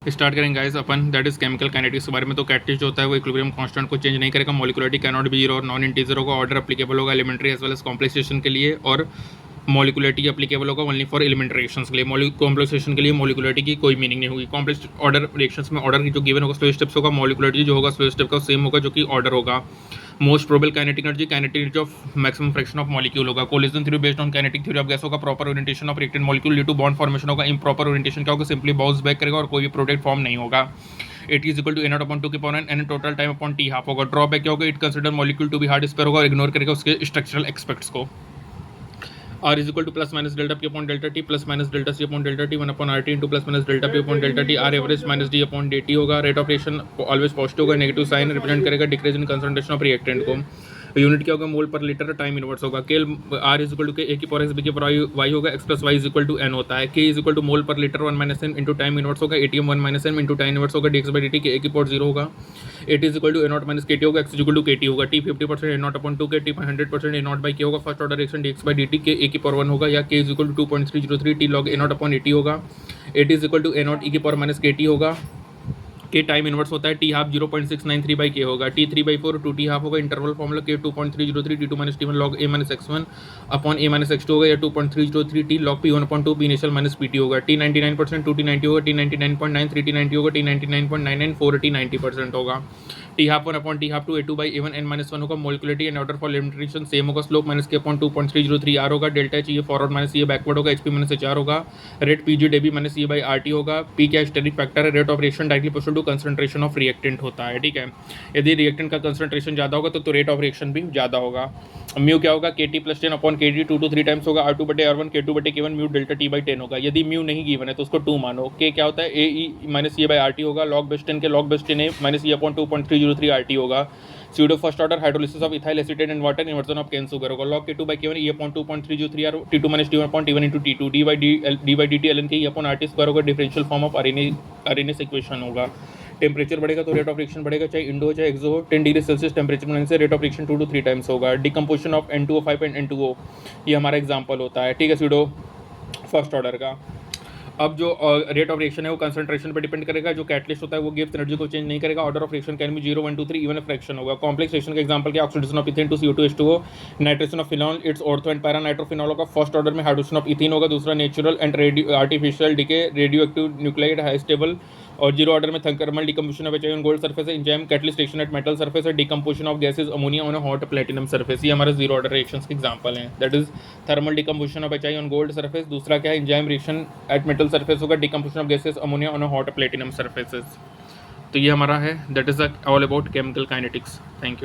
Start करेंगे guys upon that is chemical kinetics के बारे में। तो कैटलिस्ट जो होता है वो इक्विलिब्रियम कांस्टेंट को चेंज नहीं करेगा, molecularity can not be zero और नॉन इंटीजर होगा, ऑर्डर एप्लीकेबल होगा elementary as well as complex reaction के लिए, और मॉलिक्युलरिटी एप्लीकेबल होगा ओनली फॉर एलिमेंट्री रिएक्शंस के लिए। कॉम्प्लेक्स रिएक्शन के लिए मॉलिक्युलरिटी की कोई मीनिंग नहीं होगी। कॉम्प्लेक्स ऑर्डर रिएक्शंस में ऑर्डर की जो गिवन होगा स्लो स्टेप्स होगा, मॉलिक्युलरिटी जो होगा स्लो स्टेप का सेम होगा जो कि ऑर्डर होगा। Most probable kinetic energy of maximum fraction of molecule होगा। Collision theory based on kinetic theory of gas होगा। Proper orientation of reactant molecule due to bond formation होगा। इम्प्रॉपर ओरिएंटेशन क्या होगा, सिंपली बाउंस बैक करेगा और कोई भी product form नहीं होगा। It is equal to N upon 2 के power N total time upon T half होगा। ड्रॉबैक क्या होगा, it consider molecule to be hard sphere होगा और इग्नोर करेगा उसके स्ट्रक्चरल एक्सपेक्ट्स को। R is equal to plus minus delta P upon delta T plus minus delta C upon delta T 1 upon R T into plus minus delta P upon delta T. R average minus D upon D T होगा। Rate of reaction always positive होगा। Negative sign represent करेगा decrease in concentration of reactant को। Unit क्या होगा, मोल per litre, time inverse होगा। केल are is equal to K A की power X B की पावर वाई होगा। X plus Y is equal to N होता है। K is equal to mole per litre 1 minus N into time inverse होगा। ATM 1 minus N into time inverse होगा। D X by D T K A की power 0 होगा। At is equal to A not minus K T होगा। X is equal to K T होगा। T 50% A not upon 2 K T 100% A not by K होगा। First order reaction D X by D T K A की power 1 होगा, या K is equal to 2.303 T log A not upon A T होगा। At is equal to A not E की power minus K T होगा। के time inverse होता है T half 0.693 by K होगा। टी 3/4 2 टी हाफ होगा। Interval formula के 2.303 T 2 minus T 1 log ए minus x1 upon ए minus x2 होगा, या 2.303 T log P 1 upon 2 P initial minus P T होगा। टी 99% 2 टी 90 होगा। T 99.93 T 90 होगा। T 99.99 4 T 90% होगा। T half 1 upon T half 2 a2 by a1 n minus 1 होगा। Molecularity and order for limitation same होगा। Slope minus K upon 2.303 R होगा। Delta H ये forward minus ये backward होगा। HP minus H R होगा। Rate P G डेबी minus ये by R T होगा। पी क्या स्टेरिक फैक्टर है। Rate of reaction directly proportional to concentration of reactant होता है, ठीक है। यदि रिएक्टेंट का कंसंट्रेशन ज़्यादा होगा तो रेट ऑफ रिएक्शन भी ज़्यादा होगा। म्यू क्या होगा, के टी प्लस 10 अपॉन के टी 2 to 3 टाइम्स होगा। R2 बटे R1 K2 बटे K1 mu delta T by 10 होगा। यदि म्यू नहीं गिवन है तो उसको 2 मानो। के क्या होता है, ए ई माइनस ये बाई आर टी होगा। लॉग बेस 10 के लॉग बेस 10 ए माइनस ये अपॉन 2.303 आर टी होगा। Pseudo first order hydrolysis of ethyl acetate and water, inversion of cane sugar होगा। log K2 by K1 E upon 2.303 और T2 minus T1 upon T1 into T2 d by dt ln के E upon RT square होगा। Differential form of Arrhenius equation होगा। Temperature बढ़ेगा तो rate of reaction बढ़ेगा, चाहे Indo हो चाहे एक्सो हो। 10 डिग्री सेल्सियस टेम्परेचर बढ़ने से rate of reaction 2 to 3 times होगा। Decomposition of N2O5 and N2O ये हमारा एग्जाम्पल होता है, ठीक है, स्यूडो फर्स्ट ऑर्डर का। अब जो रेट ऑफ रिएक्शन है वो कंसंट्रेशन पर डिपेंड करेगा। जो कैटलिस्ट होता है वो गिव्स एनर्जी को चेंज नहीं करेगा। Order of reaction can be 0 1 2 3 even fraction होगा। कॉम्प्लेक्स रिएक्शन का एग्जांपल क्या, oxidation of ethane to CO2H2O, nitration of phenol it's ortho and para nitrophenol होगा। फर्स्ट ऑर्डर में हाइड्रोजन ऑफ इथेन होगा। दूसरा natural and artificial decay radioactive nuclide high stable. और zero order में thermal decomposition of HI on gold surface है। Enzyme catalyst reaction at metal surface है। Decomposition of gases ammonia on hot platinum surface. ये हमारे zero order reactions के example हैं। That is thermal decomposition of HI on gold surface. दूसरा क्या है, enzyme reaction at metal surface होगा। Decomposition of gases ammonia on hot platinum surfaces. तो ये हमारा है, that is all about chemical kinetics. Thank you.